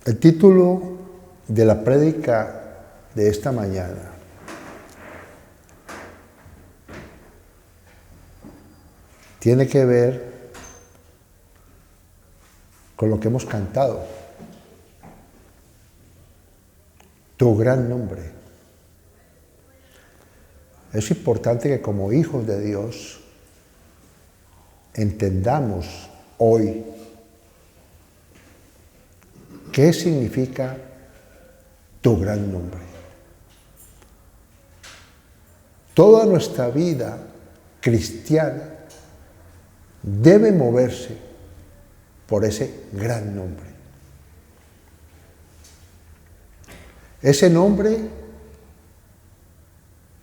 El título de la prédica de esta mañana tiene que ver con lo que hemos cantado. Tu gran nombre. Es importante que como hijos de Dios entendamos hoy qué significa tu gran nombre. Toda nuestra vida cristiana debe moverse por ese gran nombre. Ese nombre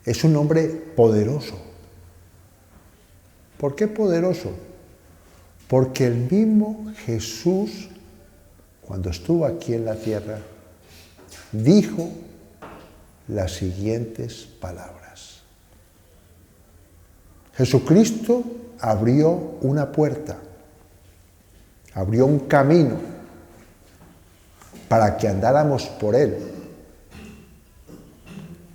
es un nombre poderoso. ¿Por qué poderoso? Porque el mismo Jesús, cuando estuvo aquí en la tierra, dijo las siguientes palabras. Jesucristo abrió una puerta, abrió un camino para que andáramos por él.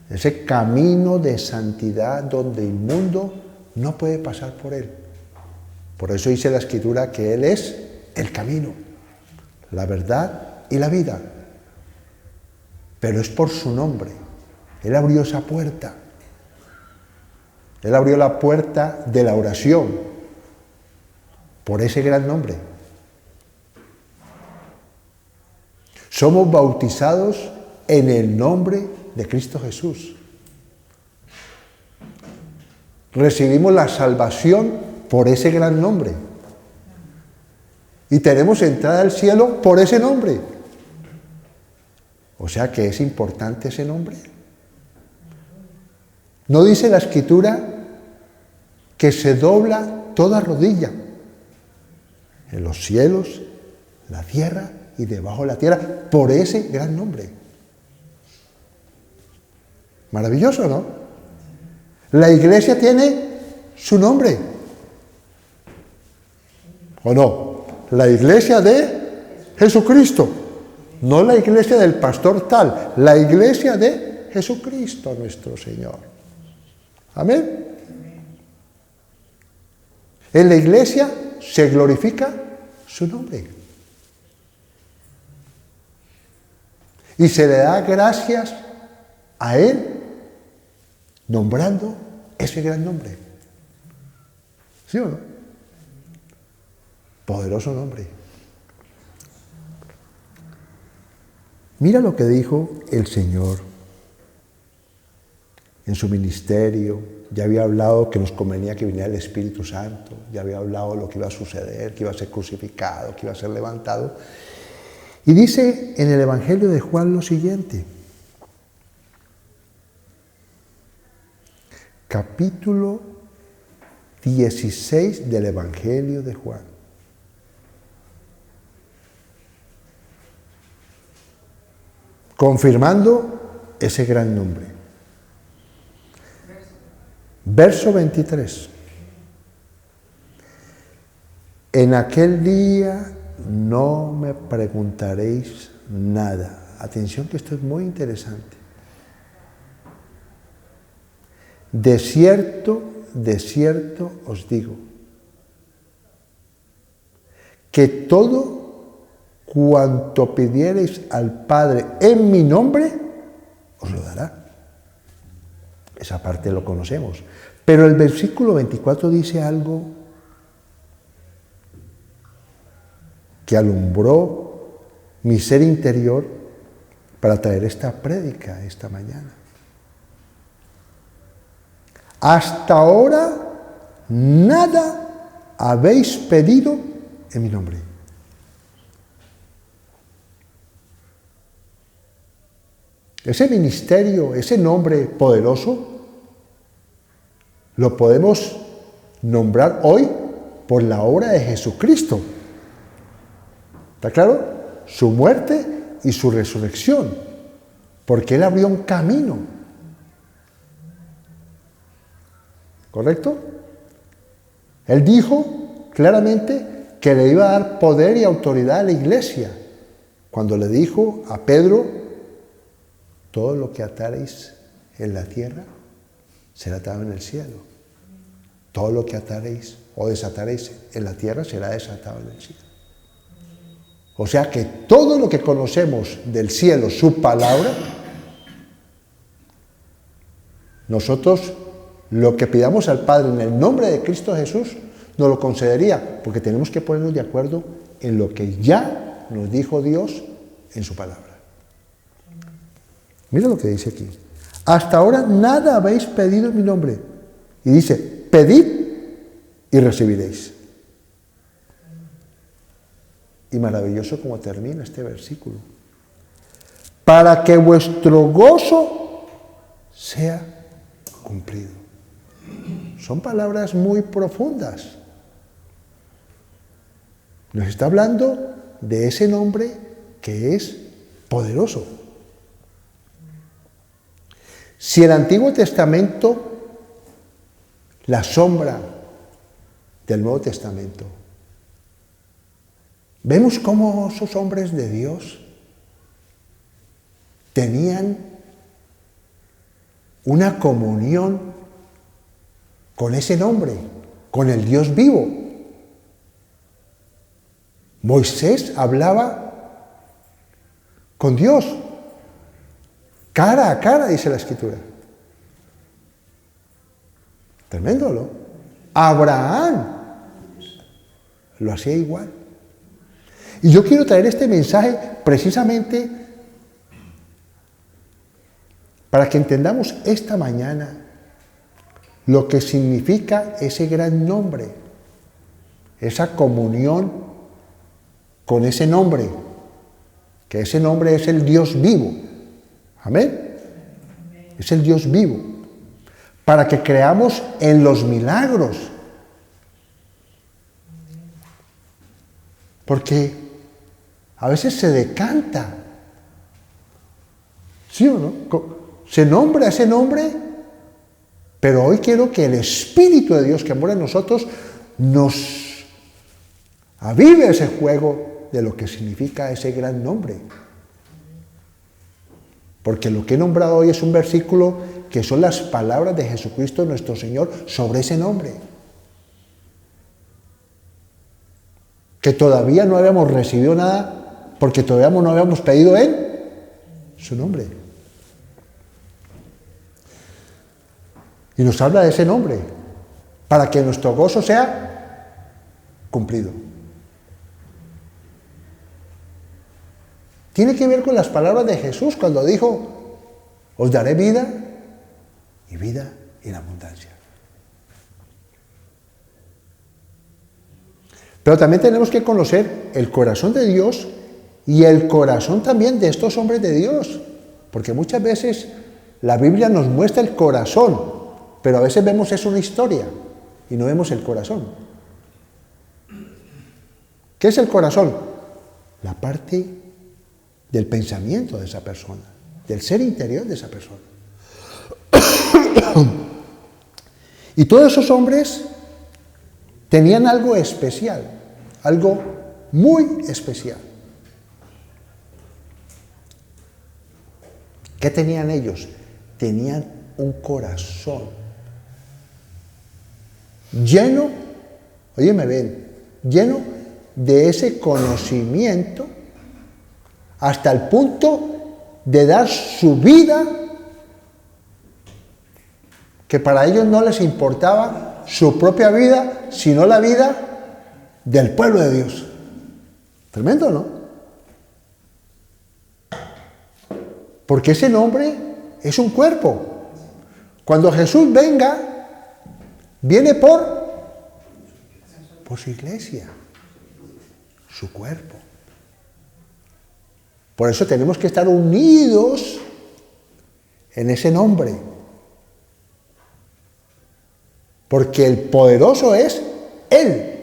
Ese camino de santidad donde el mundo no puede pasar por él. Por eso dice la Escritura que él es el camino, la verdad y la vida. Pero es por su nombre. Él abrió esa puerta. Él abrió la puerta de la oración por ese gran nombre. Somos bautizados en el nombre de Cristo Jesús. Recibimos la salvación por ese gran nombre. Y tenemos entrada al cielo por ese nombre. O sea que es importante ese nombre. ¿No dice la Escritura que se dobla toda rodilla en los cielos, la tierra y debajo de la tierra por ese gran nombre? Maravilloso, ¿no? La iglesia tiene su nombre. ¿O no? La iglesia de Jesucristo. No la iglesia del pastor tal, la iglesia de Jesucristo nuestro Señor. Amén. En la iglesia se glorifica su nombre. Y se le da gracias a Él nombrando ese gran nombre. ¿Sí o no? Poderoso nombre. Mira lo que dijo el Señor en su ministerio. Ya había hablado que nos convenía que viniera el Espíritu Santo. Ya había hablado de lo que iba a suceder, que iba a ser crucificado, que iba a ser levantado. Y dice en el Evangelio de Juan lo siguiente. Capítulo 16 del Evangelio de Juan. Confirmando ese gran nombre. Verso 23. En aquel día no me preguntaréis nada. Atención que esto es muy interesante. De cierto os digo, que todo cuanto pidiereis al Padre en mi nombre, os lo dará. Esa parte lo conocemos. Pero el versículo 24 dice algo que alumbró mi ser interior para traer esta prédica esta mañana. Hasta ahora nada habéis pedido en mi nombre. Ese ministerio, ese nombre poderoso, lo podemos nombrar hoy por la obra de Jesucristo. ¿Está claro? Su muerte y su resurrección. Porque Él abrió un camino. ¿Correcto? Él dijo claramente que le iba a dar poder y autoridad a la iglesia cuando le dijo a Pedro, todo lo que atareis en la tierra será atado en el cielo. Todo lo que atareis o desatareis en la tierra será desatado en el cielo. O sea que todo lo que conocemos del cielo, su palabra, nosotros lo que pidamos al Padre en el nombre de Cristo Jesús nos lo concedería, porque tenemos que ponernos de acuerdo en lo que ya nos dijo Dios en su palabra. Mira lo que dice aquí. Hasta ahora nada habéis pedido en mi nombre. Y dice, pedid y recibiréis. Y maravilloso como termina este versículo. Para que vuestro gozo sea cumplido. Son palabras muy profundas. Nos está hablando de ese nombre que es poderoso. Si el Antiguo Testamento, la sombra del Nuevo Testamento, vemos cómo esos hombres de Dios tenían una comunión con ese nombre, con el Dios vivo. Moisés hablaba con Dios, cara a cara, dice la Escritura. Tremendo, ¿no? Abraham lo hacía igual. Y yo quiero traer este mensaje precisamente para que entendamos esta mañana lo que significa ese gran nombre, esa comunión con ese nombre, que ese nombre es el Dios vivo. Amén. Es el Dios vivo. Para que creamos en los milagros. Porque a veces se decanta. ¿Sí o no? Se nombra ese nombre, pero hoy quiero que el Espíritu de Dios que mora en nosotros nos avive ese juego de lo que significa ese gran nombre. Porque lo que he nombrado hoy es un versículo que son las palabras de Jesucristo nuestro Señor sobre ese nombre. Que todavía no habíamos recibido nada porque todavía no habíamos pedido en su nombre. Y nos habla de ese nombre para que nuestro gozo sea cumplido. Tiene que ver con las palabras de Jesús cuando dijo, os daré vida y vida en abundancia. Pero también tenemos que conocer el corazón de Dios y el corazón también de estos hombres de Dios. Porque muchas veces la Biblia nos muestra el corazón, pero a veces vemos eso una historia y no vemos el corazón. ¿Qué es el corazón? La parte del pensamiento de esa persona, del ser interior de esa persona. Y todos esos hombres tenían algo especial, algo muy especial. ¿Qué tenían ellos? Tenían un corazón lleno, óyeme bien, lleno de ese conocimiento hasta el punto de dar su vida, que para ellos no les importaba su propia vida, sino la vida del pueblo de Dios. Tremendo, ¿no? Porque ese nombre es un cuerpo. Cuando Jesús venga, viene por su iglesia, su cuerpo. Por eso tenemos que estar unidos en ese nombre. Porque el poderoso es Él.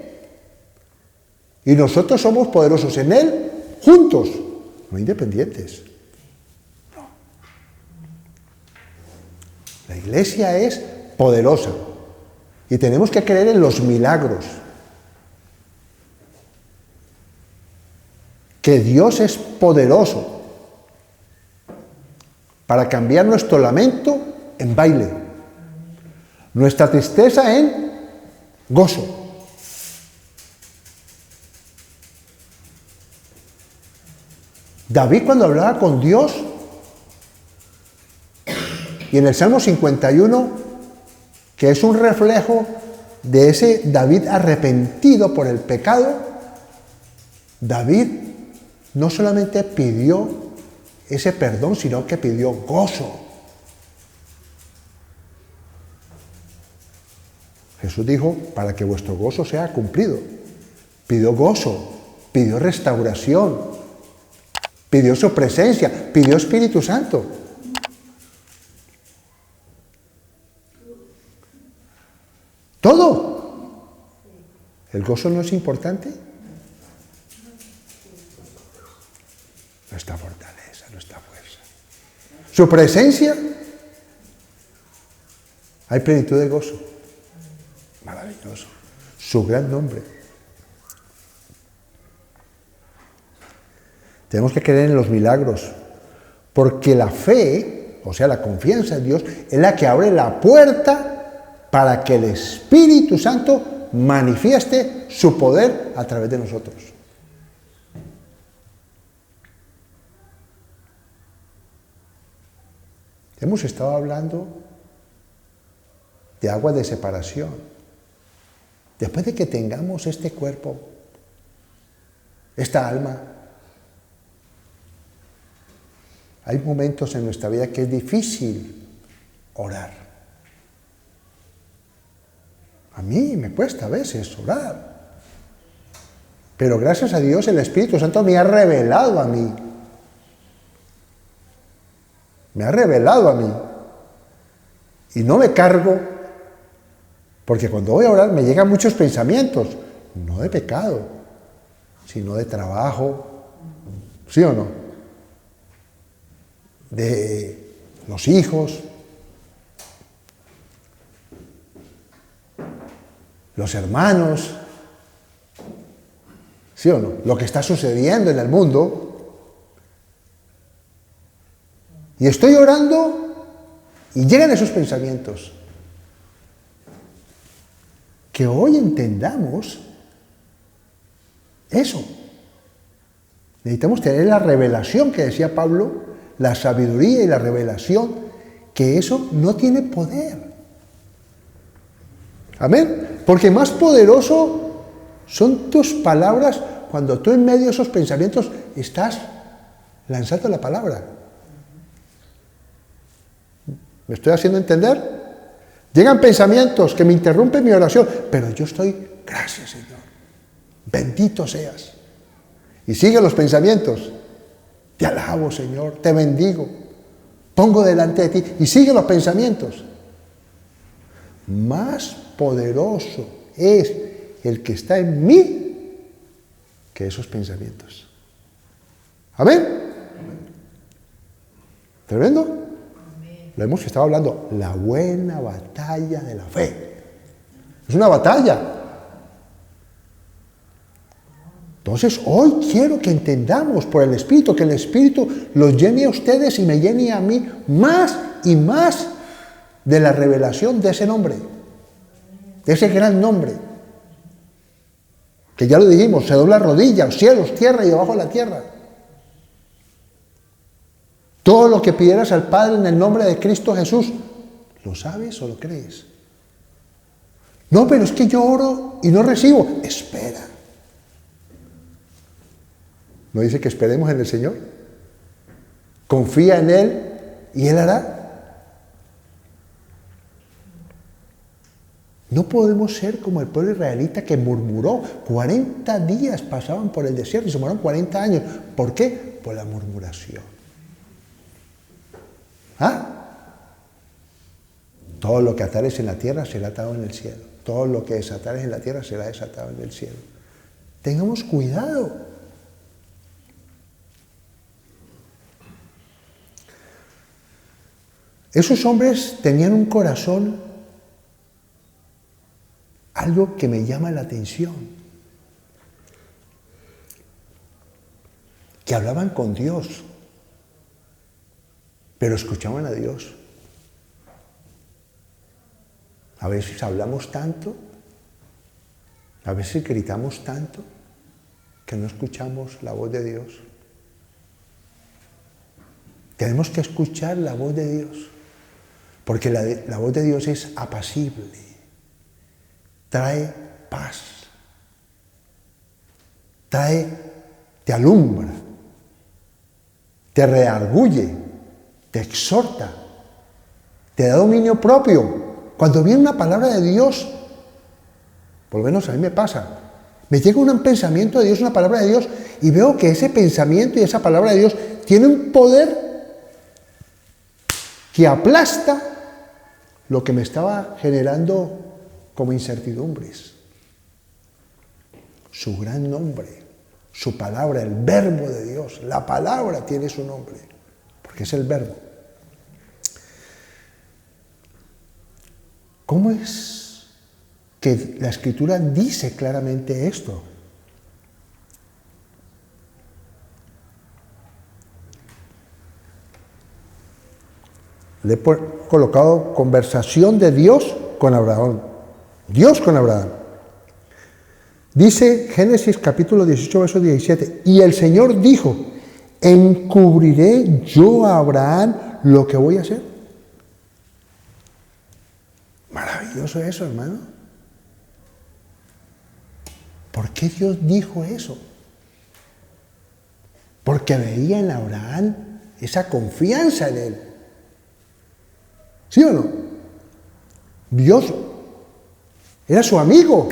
Y nosotros somos poderosos en Él juntos, no independientes. No. La iglesia es poderosa. Y tenemos que creer en los milagros. que Dios es poderoso para cambiar nuestro lamento en baile, nuestra tristeza en gozo. David, cuando hablaba con Dios, y en el Salmo 51, que es un reflejo de ese David arrepentido por el pecado, David no solamente pidió ese perdón, sino que pidió gozo. Jesús dijo, para que vuestro gozo sea cumplido. Pidió gozo, pidió restauración, pidió su presencia, pidió Espíritu Santo. Todo. ¿El gozo no es importante? Nuestra fortaleza, nuestra fuerza. Su presencia, hay plenitud de gozo. Maravilloso. Su gran nombre. Tenemos que creer en los milagros, porque la fe, o sea, la confianza en Dios, es la que abre la puerta para que el Espíritu Santo manifieste su poder a través de nosotros. Hemos estado hablando de agua de separación. Después de que tengamos este cuerpo, esta alma, hay momentos en nuestra vida que es difícil orar. A mí me cuesta a veces orar. Pero gracias a Dios el Espíritu Santo me ha revelado a mí. Me ha revelado a mí. Y no me cargo, porque cuando voy a orar me llegan muchos pensamientos, no de pecado, sino de trabajo, ¿sí o no? De los hijos, los hermanos, ¿sí o no? Lo que está sucediendo en el mundo. Y estoy orando y llegan esos pensamientos. Que hoy entendamos eso. Necesitamos tener la revelación que decía Pablo, la sabiduría y la revelación, que eso no tiene poder. Amén. Porque más poderoso son tus palabras cuando tú en medio de esos pensamientos estás lanzando la palabra. ¿Me estoy haciendo entender? Llegan pensamientos que me interrumpen mi oración, pero yo estoy, gracias Señor, bendito seas. Y siguen los pensamientos, te alabo Señor, te bendigo, pongo delante de ti, y siguen los pensamientos. Más poderoso es el que está en mí que esos pensamientos. ¿Amén? ¿Tremendo? Lo hemos estado hablando, la buena batalla de la fe. Es una batalla. Entonces, hoy quiero que entendamos por el Espíritu, que el Espíritu los llene a ustedes y me llene a mí más y más de la revelación de ese nombre, de ese gran nombre. Que ya lo dijimos, se dobla rodillas, cielos, tierra y debajo de la tierra. Todo lo que pidieras al Padre en el nombre de Cristo Jesús, ¿lo sabes o lo crees? No, pero es que yo oro y no recibo. Espera. ¿No dice que esperemos en el Señor? Confía en Él y Él hará. No podemos ser como el pueblo israelita que murmuró. 40 días pasaban por el desierto y se murieron 40 años. ¿Por qué? Por la murmuración. Todo lo que atares en la tierra será atado en el cielo. Todo lo que desatares en la tierra será desatado en el cielo. Tengamos cuidado. Esos hombres tenían un corazón, algo que me llama la atención. que hablaban con Dios, pero escuchaban a Dios. A veces hablamos tanto, a veces gritamos tanto, que no escuchamos la voz de Dios. Tenemos que escuchar la voz de Dios, porque la voz de Dios es apacible, trae paz, te alumbra, te redarguye, te exhorta, te da dominio propio. Cuando viene una palabra de Dios, por lo menos a mí me pasa, me llega un pensamiento de Dios, una palabra de Dios, y veo que ese pensamiento y esa palabra de Dios tiene un poder que aplasta lo que me estaba generando como incertidumbres. Su gran nombre, su palabra, el verbo de Dios, la palabra tiene su nombre, porque es el verbo. ¿Cómo es que la Escritura dice claramente esto? Le he colocado conversación de Dios con Abraham. Dios con Abraham. Dice Génesis capítulo 18, verso 17. Y el Señor dijo, ¿encubriré yo a Abraham lo que voy a hacer? Maravilloso eso, hermano. ¿Por qué Dios dijo eso? Porque veía en Abraham esa confianza en él. ¿Sí o no? Dios era su amigo.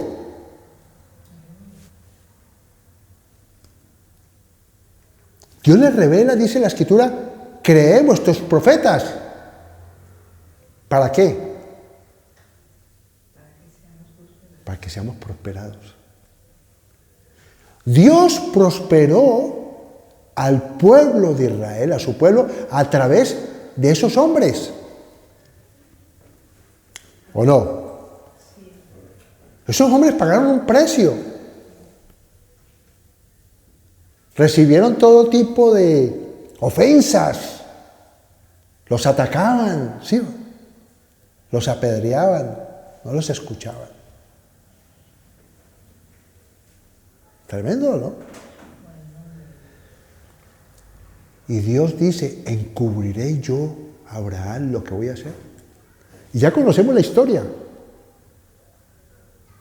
Dios le revela, dice la Escritura, creemos estos profetas. ¿Para qué? Para que seamos prosperados. Dios prosperó al pueblo de Israel, a su pueblo, a través de esos hombres. ¿O no? Esos hombres pagaron un precio. Recibieron todo tipo de ofensas. Los atacaban, ¿sí? Los apedreaban, no los escuchaban. Tremendo, ¿no? Y Dios dice, encubriré yo a Abraham lo que voy a hacer. Y ya conocemos la historia.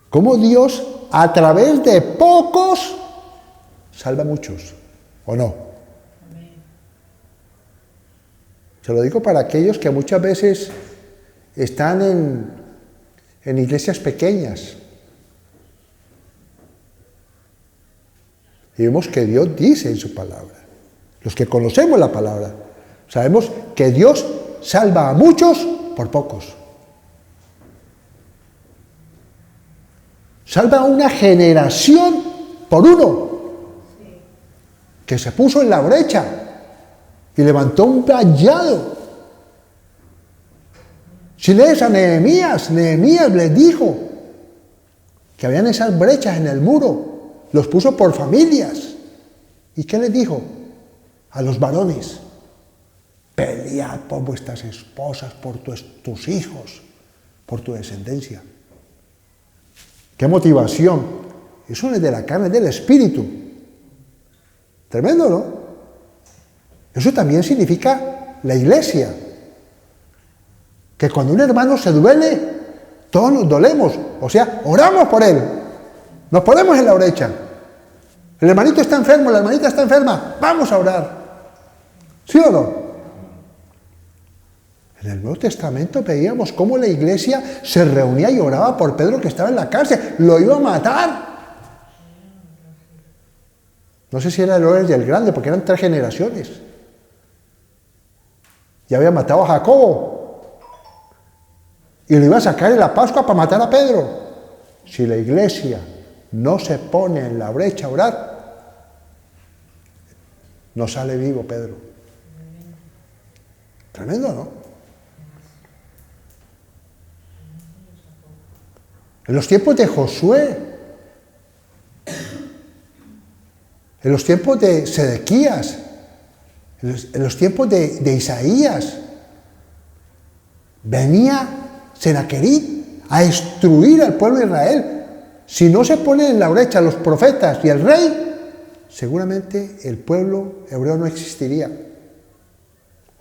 Cómo Dios, a través de pocos, salva a muchos, ¿o no? Se lo digo para aquellos que muchas veces están en iglesias pequeñas. Y vemos que Dios dice en su palabra. Los que conocemos la palabra, sabemos que Dios salva a muchos por pocos. Salva a una generación por uno que se puso en la brecha y levantó un vallado. Si lees a Nehemías les dijo que habían esas brechas en el muro, los puso por familias. ¿Y qué les dijo? A los varones, pelead por vuestras esposas, por tus hijos, por tu descendencia. ¡Qué motivación! Eso no es de la carne, es del espíritu. Tremendo, ¿no? Eso también significa la iglesia. Que cuando un hermano se duele, todos nos dolemos. O sea, oramos por él. Nos ponemos en la brecha. El hermanito está enfermo, la hermanita está enferma. Vamos a orar. ¿Sí o no? En el Nuevo Testamento veíamos cómo la iglesia se reunía y oraba por Pedro que estaba en la cárcel. Lo iba a matar. No sé si era Herodes el Grande, porque eran 3 generaciones. Ya había matado a Jacobo. Y lo iba a sacar en la Pascua para matar a Pedro. Si la iglesia no se pone en la brecha a orar, no sale vivo Pedro. Tremendo, ¿no? En los tiempos de Josué, en los tiempos de Sedequías, en los tiempos de Isaías. Venía Senaquerib a destruir al pueblo de Israel. Si no se ponen en la brecha los profetas y el rey, seguramente el pueblo hebreo no existiría.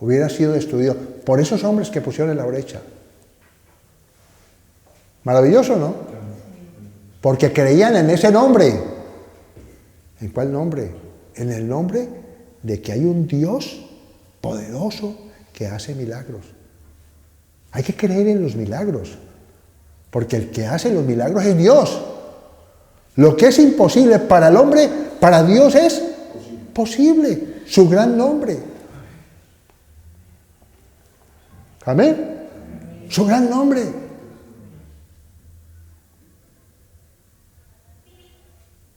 Hubiera sido destruido por esos hombres que pusieron en la brecha. Maravilloso, ¿no? Porque creían en ese nombre. ¿En cuál nombre? En el nombre de que hay un Dios poderoso que hace milagros. Hay que creer en los milagros, porque el que hace los milagros es Dios. Lo que es imposible para el hombre, para Dios es posible. Su gran nombre. Amén. Su gran nombre.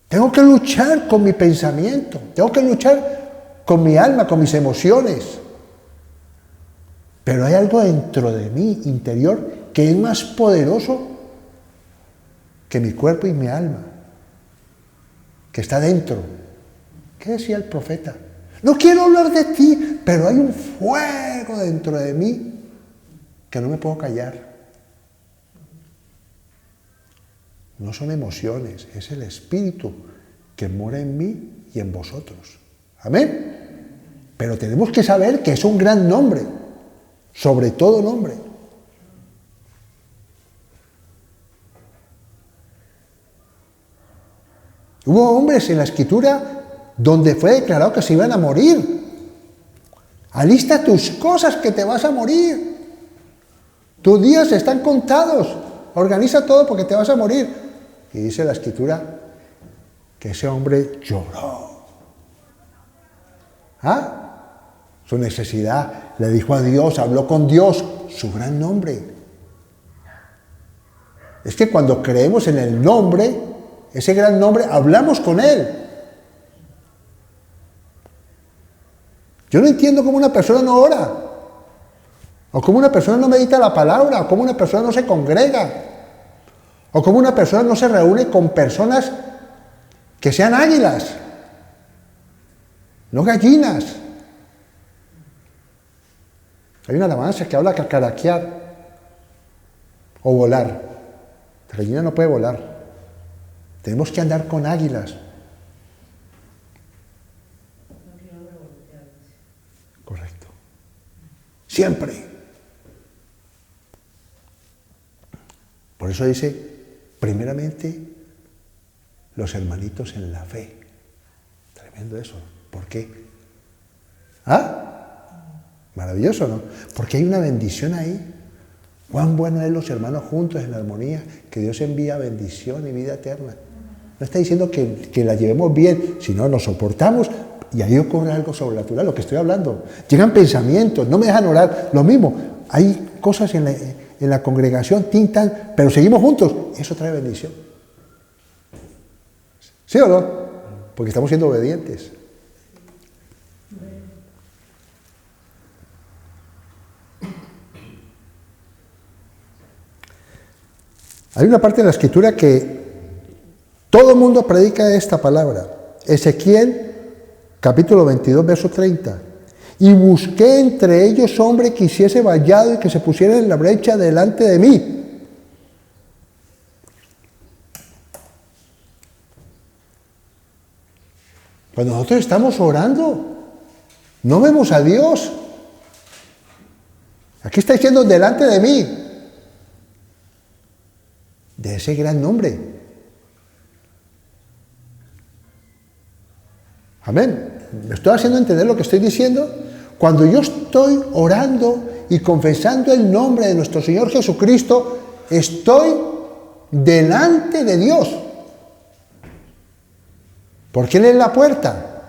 Tengo que luchar con mi pensamiento. Tengo que luchar con mi alma, con mis emociones. Pero hay algo dentro de mí, interior, que es más poderoso que mi cuerpo y mi alma. Que está dentro. ¿Qué decía el profeta? No quiero hablar de ti, pero hay un fuego dentro de mí que no me puedo callar. No son emociones, es el Espíritu que mora en mí y en vosotros. Amén. Pero tenemos que saber que es un gran nombre, sobre todo nombre. Hubo hombres en la Escritura donde fue declarado que se iban a morir. Alista tus cosas que te vas a morir. Tus días están contados. Organiza todo porque te vas a morir. Y dice la Escritura que ese hombre lloró. ¿Ah? Su necesidad, le dijo a Dios, habló con Dios, su gran nombre. Es que cuando creemos en el nombre, ese gran nombre, hablamos con Él. Yo no entiendo cómo una persona no ora, o cómo una persona no medita la palabra, o cómo una persona no se congrega, o cómo una persona no se reúne con personas que sean águilas, no gallinas. Hay una alabanza que habla de cacaraquear o volar. La gallina no puede volar. Tenemos que andar con águilas. Correcto. Siempre. Por eso dice, primeramente, los hermanitos en la fe. Tremendo eso. ¿Por qué? ¿Ah? Maravilloso, ¿no? Porque hay una bendición ahí. Cuán bueno es los hermanos juntos en armonía, que Dios envía bendición y vida eterna. No está diciendo que la llevemos bien, sino nos soportamos y ahí ocurre algo sobrenatural, lo que estoy hablando. Llegan pensamientos, no me dejan orar, lo mismo. Hay cosas en la congregación, tintan, pero seguimos juntos. Eso trae bendición. ¿Sí o no? Porque estamos siendo obedientes. Hay una parte de la Escritura que todo el mundo predica esta palabra. Ezequiel, capítulo 22, verso 30. Y busqué entre ellos hombre que hiciese vallado y que se pusiera en la brecha delante de mí. Cuando nosotros estamos orando, no vemos a Dios. Aquí está diciendo delante de mí. De ese gran nombre. Amén. ¿Me estoy haciendo entender lo que estoy diciendo? Cuando yo estoy orando y confesando el nombre de nuestro Señor Jesucristo, estoy delante de Dios. Porque Él es la puerta.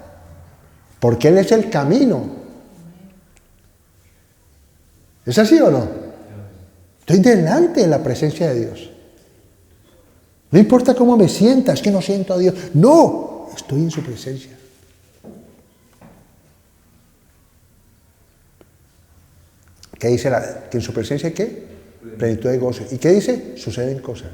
Porque Él es el camino. ¿Es así o no? Estoy delante de la presencia de Dios. No importa cómo me sienta, es que no siento a Dios. No, estoy en su presencia. ¿Qué dice que en su presencia qué? Plenitud de gozo. ¿Y qué dice? Suceden cosas.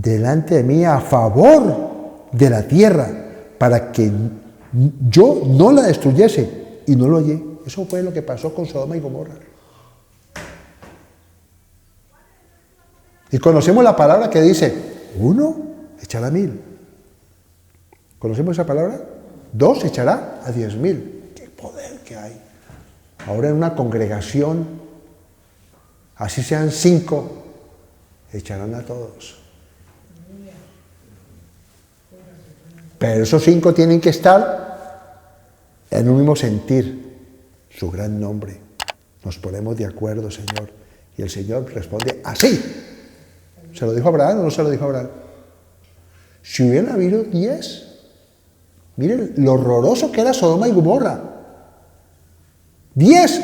delante de mí a favor de la tierra, para que yo no la destruyese, y no lo hallé. Eso fue lo que pasó con Sodoma y Gomorra. Y conocemos la palabra que dice, 1 echará a 1000. ¿Conocemos esa palabra? 2 echará a 10.000. ¡Qué poder que hay! Ahora en una congregación, así sean 5, echarán a todos. Pero esos 5 tienen que estar en un mismo sentir, su gran nombre. Nos ponemos de acuerdo, Señor. Y el Señor responde así. ¿Se lo dijo a Abraham o no se lo dijo a Abraham? Si hubieran habido 10, miren lo horroroso que era Sodoma y Gomorra. 10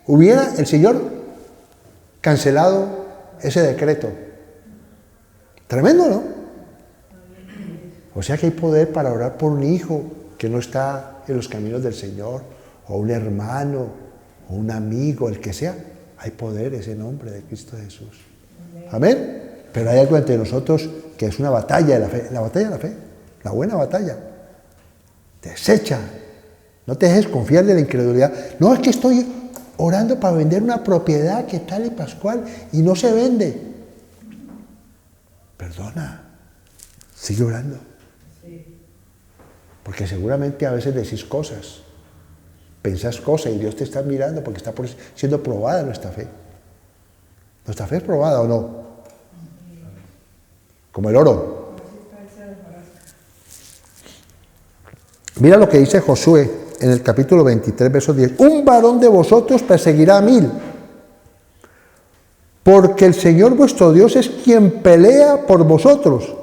hubiera el Señor cancelado ese decreto. Tremendo, ¿no? O sea que hay poder para orar por un hijo que no está en los caminos del Señor, o un hermano, o un amigo, el que sea. Hay poder en ese nombre de Cristo Jesús. Amén. Pero hay algo entre nosotros que es una batalla de la fe. La batalla de la fe, la buena batalla. Desecha. No te dejes confiar de la incredulidad. No, es que estoy orando para vender una propiedad que tal y pascual y no se vende. Perdona. Sigue orando. Porque seguramente a veces decís cosas, pensás cosas y Dios te está mirando porque está siendo probada nuestra fe. ¿Nuestra fe es probada o no? Como el oro. Mira lo que dice Josué en el capítulo 23, verso 10. Un varón de vosotros perseguirá a 1000, porque el Señor vuestro Dios es quien pelea por vosotros.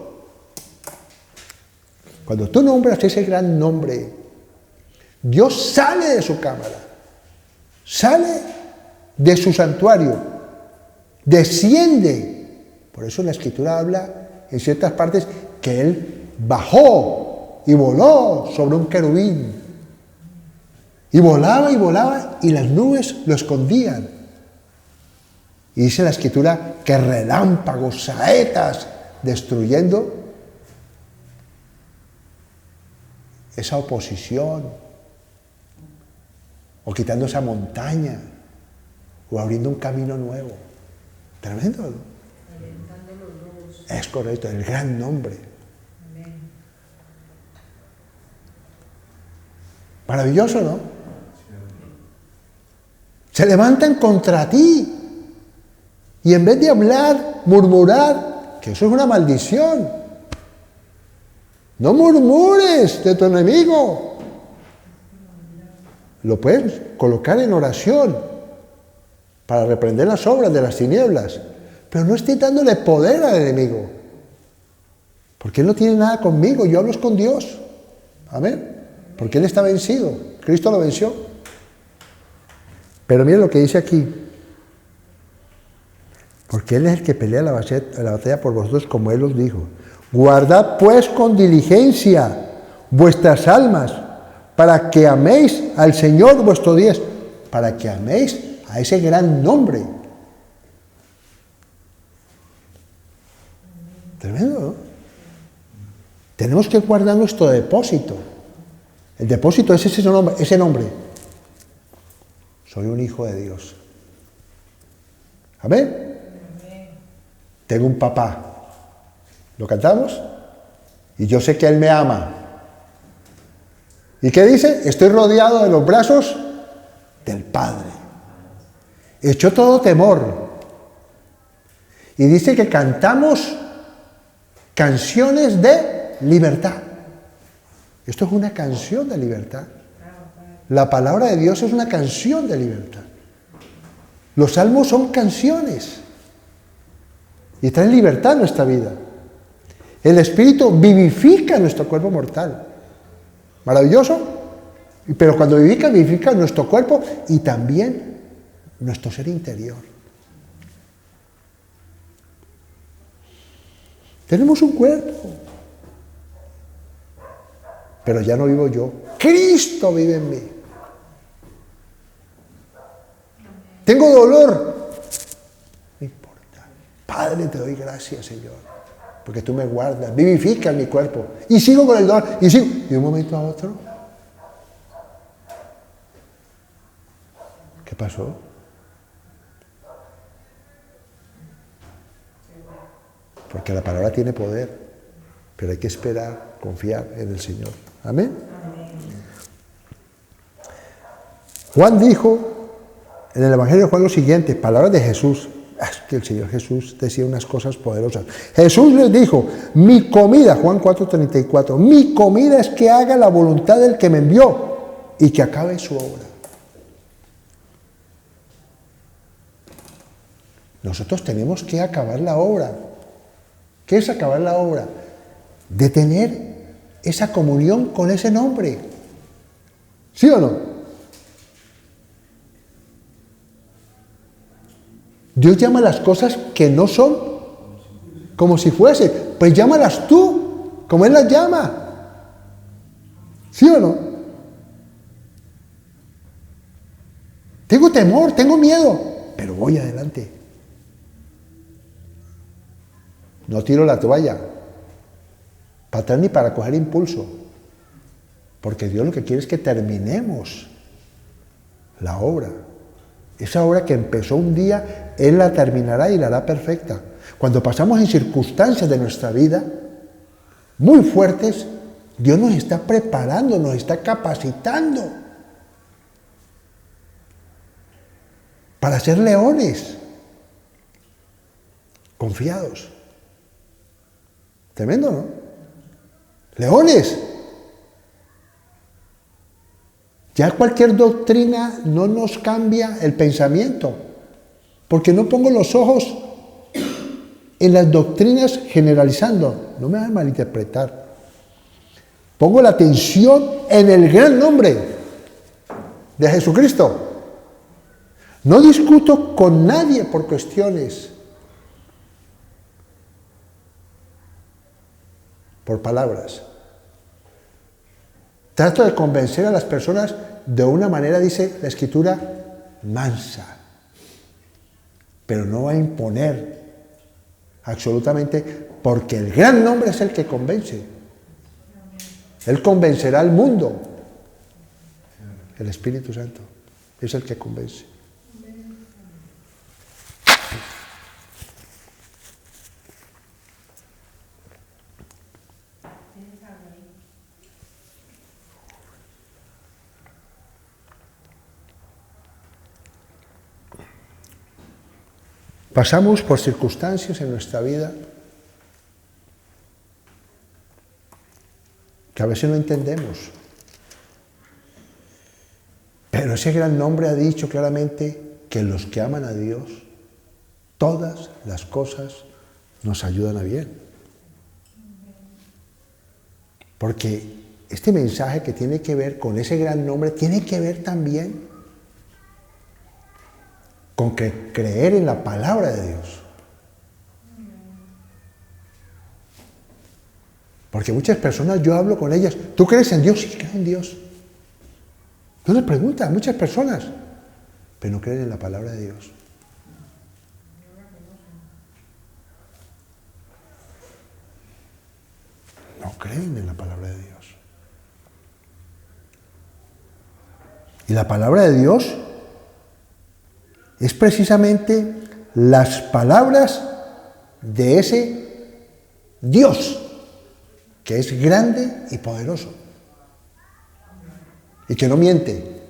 Cuando tú nombras ese gran nombre, Dios sale de su cámara, sale de su santuario, desciende. Por eso la Escritura habla en ciertas partes que Él bajó y voló sobre un querubín. Y volaba y las nubes lo escondían. Y dice la Escritura que relámpagos, saetas, destruyendo esa oposición, o quitando esa montaña, o abriendo un camino nuevo. Tremendo, ¿no? Es correcto, el gran nombre. Maravilloso, ¿no? Se levantan contra ti. Y en vez de hablar, murmurar, que eso es una maldición. No murmures de tu enemigo. Lo puedes colocar en oración para reprender las obras de las tinieblas. Pero no estés dándole poder al enemigo. Porque él no tiene nada conmigo, yo hablo con Dios. Amén. Porque él está vencido. Cristo lo venció. Pero miren lo que dice aquí. Porque él es el que pelea la batalla por vosotros, como él os dijo. Guardad pues con diligencia vuestras almas, para que améis al Señor vuestro Dios, para que améis a ese gran nombre. Tremendo, ¿no? Tenemos que guardar nuestro depósito. El depósito es ese nombre. Soy un hijo de Dios. ¿Amén? Tengo un papá. ¿Lo cantamos? Y yo sé que Él me ama. ¿Y qué dice? Estoy rodeado de los brazos del Padre. Echó todo temor. Y dice que cantamos canciones de libertad. Esto es una canción de libertad. La palabra de Dios es una canción de libertad. Los salmos son canciones y traen libertad a nuestra vida. El Espíritu vivifica nuestro cuerpo mortal. Maravilloso. Pero cuando vivifica nuestro cuerpo y también nuestro ser interior. Tenemos un cuerpo. Pero ya no vivo yo. Cristo vive en mí. Tengo dolor. No importa. Padre, te doy gracias, Señor. porque tú me guardas, vivificas mi cuerpo. Y sigo con el dolor, y sigo. Y de un momento a otro, ¿qué pasó? Porque la palabra tiene poder, pero hay que esperar, confiar en el Señor. Amén. Juan dijo en el Evangelio de Juan lo siguiente, palabras de Jesús. Es que el Señor Jesús decía unas cosas poderosas. Jesús les dijo, mi comida, Juan 4:34, mi comida es que haga la voluntad del que me envió y que acabe su obra. Nosotros tenemos que acabar la obra. ¿Qué es acabar la obra? De tener esa comunión con ese nombre. ¿Sí o no? Dios llama las cosas que no son como si fuese. Pues llámalas tú, como Él las llama. ¿Sí o no? Tengo temor, tengo miedo, pero voy adelante. No tiro la toalla, para atrás ni para coger impulso, porque Dios lo que quiere es que terminemos la obra. Esa obra que empezó un día, Él la terminará y la hará perfecta. Cuando pasamos en circunstancias de nuestra vida muy fuertes, Dios nos está preparando, nos está capacitando para ser leones, confiados. Tremendo, ¿no? Leones. Ya cualquier doctrina no nos cambia el pensamiento, porque no pongo los ojos en las doctrinas generalizando, no me van a malinterpretar. Pongo la atención en el gran nombre de Jesucristo. No discuto con nadie por cuestiones, por palabras. Trato de convencer a las personas de una manera, dice la Escritura, mansa. Pero no va a imponer absolutamente, porque el gran nombre es el que convence. Él convencerá al mundo. El Espíritu Santo es el que convence. Pasamos por circunstancias en nuestra vida que a veces no entendemos. Pero ese gran nombre ha dicho claramente que los que aman a Dios, todas las cosas nos ayudan a bien. Porque este mensaje que tiene que ver con ese gran nombre tiene que ver también con que creer en la palabra de Dios. Porque muchas personas, yo hablo con ellas, ¿tú crees en Dios? Sí, creo en Dios. Yo les pregunto a muchas personas, pero no creen en la palabra de Dios. No creen en la palabra de Dios. Y la palabra de Dios es precisamente las palabras de ese Dios que es grande y poderoso y que no miente,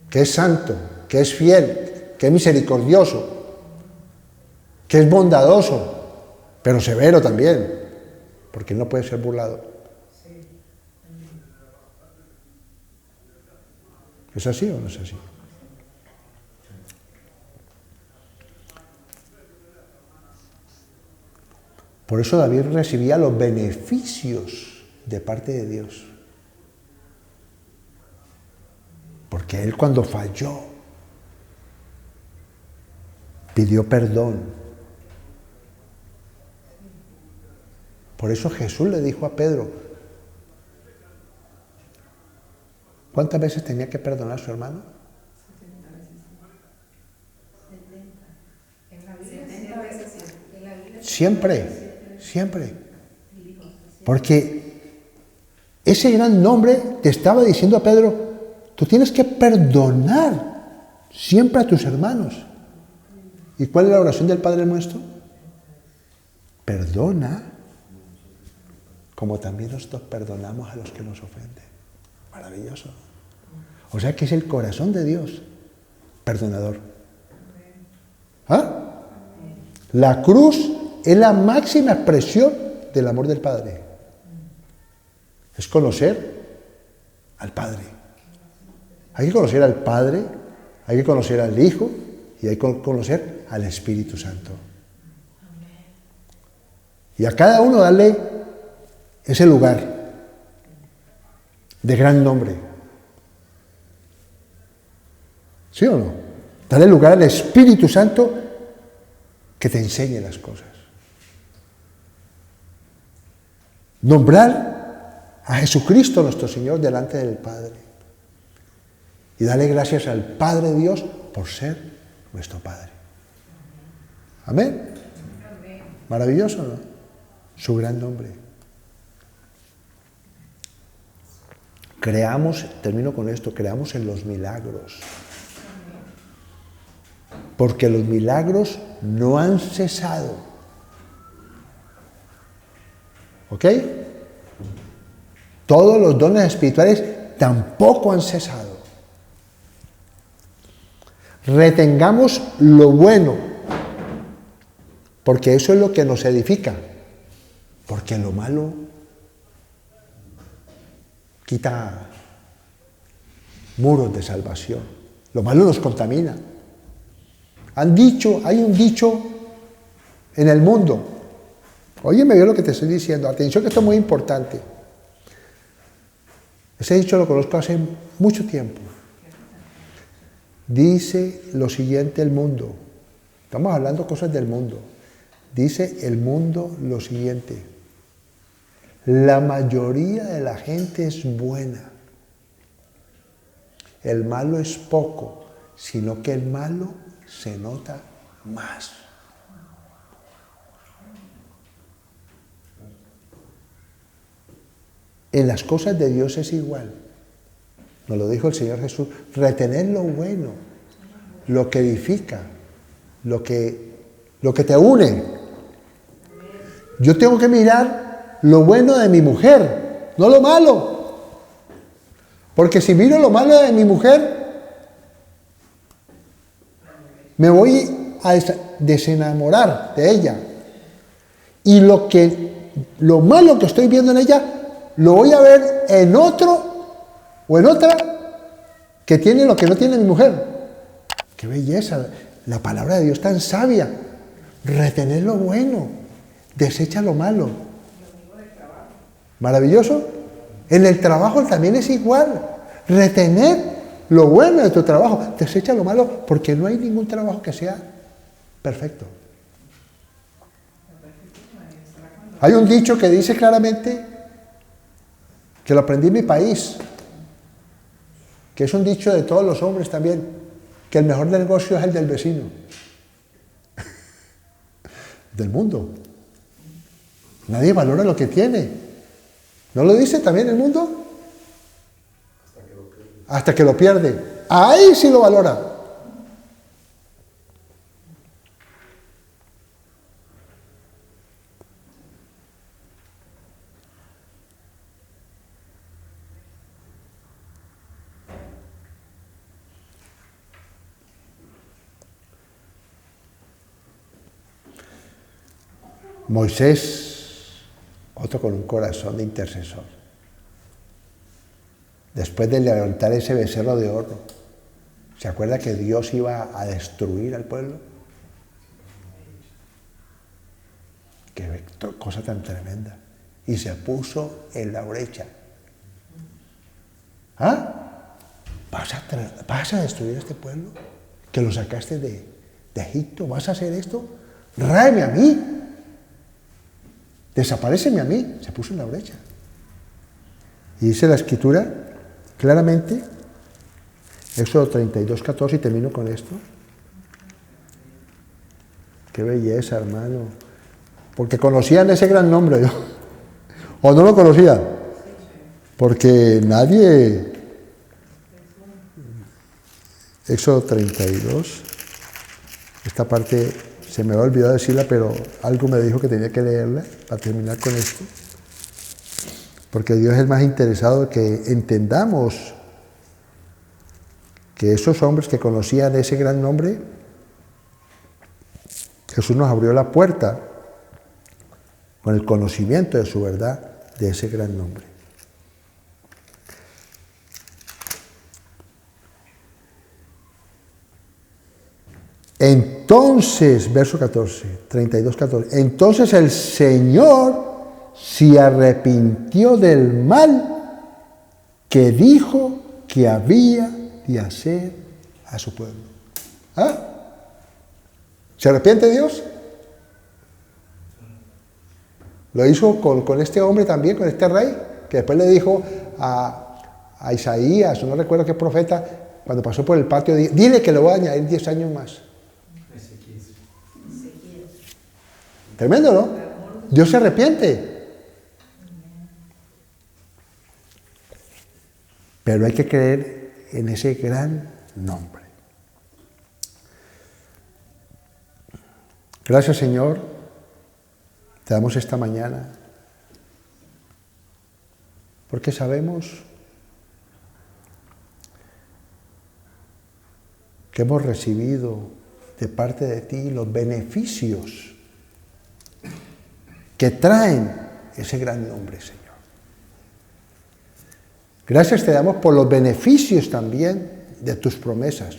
que es santo, que es fiel, que es misericordioso, que es bondadoso, pero severo también, porque no puede ser burlado. ¿Es así o no es así? Por eso David recibía los beneficios de parte de Dios. Porque él cuando falló, pidió perdón. Por eso Jesús le dijo a Pedro, ¿cuántas veces tenía que perdonar a su hermano? 70 veces. Siempre, siempre. Porque ese gran nombre te estaba diciendo a Pedro, tú tienes que perdonar siempre a tus hermanos. ¿Y cuál es la oración del Padre Nuestro? Perdona, como también nosotros perdonamos a los que nos ofenden. Maravilloso. O sea que es el corazón de Dios, perdonador. ¿Ah? La cruz es la máxima expresión del amor del Padre. Es conocer al Padre. Hay que conocer al Padre, hay que conocer al Hijo y hay que conocer al Espíritu Santo. Y a cada uno darle ese lugar de gran nombre. ¿Sí o no? Dale lugar al Espíritu Santo que te enseñe las cosas. Nombrar a Jesucristo nuestro Señor delante del Padre. Y darle gracias al Padre Dios por ser nuestro Padre. Amén. Maravilloso, ¿no? Su gran nombre. Creamos, termino con esto, creamos en los milagros. Porque los milagros no han cesado. ¿Ok? Todos los dones espirituales tampoco han cesado. Retengamos lo bueno, porque eso es lo que nos edifica. Porque lo malo quita muros de salvación. Lo malo nos contamina. Hay un dicho en el mundo. Óyeme bien lo que te estoy diciendo. Atención que esto es muy importante. Ese dicho lo conozco hace mucho tiempo. Dice lo siguiente el mundo. Estamos hablando cosas del mundo. Dice el mundo lo siguiente. La mayoría de la gente es buena. El malo es poco, sino que el malo se nota más. En las cosas de Dios es igual. Nos lo dijo el Señor Jesús. Retener lo bueno, lo que edifica, lo que te une. Yo tengo que mirar lo bueno de mi mujer, no lo malo. Porque si miro lo malo de mi mujer, me voy a desenamorar de ella. Y lo malo que estoy viendo en ella, lo voy a ver en otro o en otra que tiene lo que no tiene mi mujer. ¡Qué belleza! La palabra de Dios tan sabia. Retener lo bueno, desecha lo malo. ¿Maravilloso? En el trabajo también es igual. Retener lo bueno de tu trabajo, desecha lo malo, porque no hay ningún trabajo que sea perfecto. Hay un dicho que dice claramente, que lo aprendí en mi país, que es un dicho de todos los hombres también, que el mejor negocio es el del vecino, del mundo. Nadie valora lo que tiene. ¿No lo dice también el mundo? Hasta que lo pierde. Ahí sí lo valora. Moisés, otro con un corazón de intercesor. Después de levantar ese becerro de oro, ¿se acuerda que Dios iba a destruir al pueblo? Qué cosa tan tremenda. Y se puso en la brecha. ¿Ah? ¿Vas a destruir a este pueblo? ¿Que lo sacaste de Egipto? ¿Vas a hacer esto? ¡Ráeme a mí! Desaparéceme a mí. Se puso en la brecha. Y dice la Escritura claramente, Éxodo 32:14, y termino con esto. Qué belleza, hermano. porque conocían ese gran nombre, ¿no? O no lo conocían, porque nadie... Éxodo 32, esta parte se me había olvidado decirla, pero algo me dijo que tenía que leerla para terminar con esto, porque Dios es el más interesado en que entendamos que esos hombres que conocían ese gran nombre, Jesús nos abrió la puerta con el conocimiento de su verdad, de ese gran nombre. Entonces, verso 14, 32, 14, entonces el Señor se arrepintió del mal que dijo que había de hacer a su pueblo. ¿Ah? ¿Se arrepiente Dios? Lo hizo con este hombre también, con este rey, que después le dijo a Isaías, no recuerdo qué profeta, cuando pasó por el patio, dile que le voy a añadir 10 años más. Tremendo, ¿no? Dios se arrepiente. Pero hay que creer en ese gran nombre. Gracias, Señor. Te damos esta mañana. Porque sabemos que hemos recibido de parte de ti los beneficios que traen ese gran nombre, Señor. Gracias te damos por los beneficios también de tus promesas,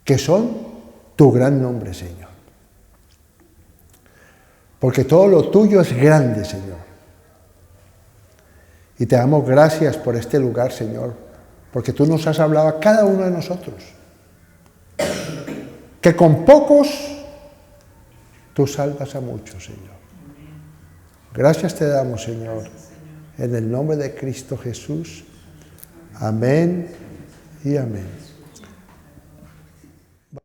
que son tu gran nombre, Señor. Porque todo lo tuyo es grande, Señor. Y te damos gracias por este lugar, Señor, porque tú nos has hablado a cada uno de nosotros. Que con pocos tú salvas a muchos, Señor. Gracias te damos, Señor, en el nombre de Cristo Jesús. Amén y amén.